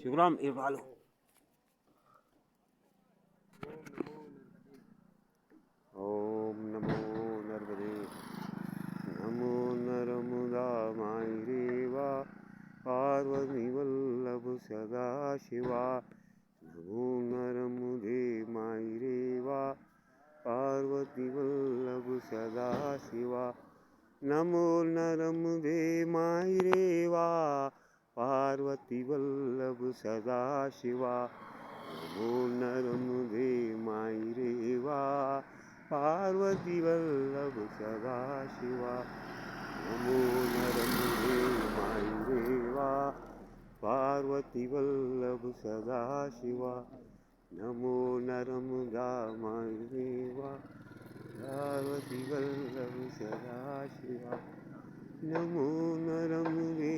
शिवराम ए वालो ओम नमो नर्मदे नमो नर्मदा माई रेवा पार्वती वल्लभ सदा शिवा नमो नर्मदे माई रेवा पार्वती वल्लभ सदा शिवा नमो नर्मदे माई रेवा पार्वती वल्लभ सदा शिवा नमो नर्मदे माई रेवा पार्वती वल्लभ सदा शिवा नमो नर्मदे माई रेवा पार्वती वल्लभ सदा शिवा नमो नर्मदा माई रेवा पार्वती वल्लभ सदा शिवा नमो नर्मदे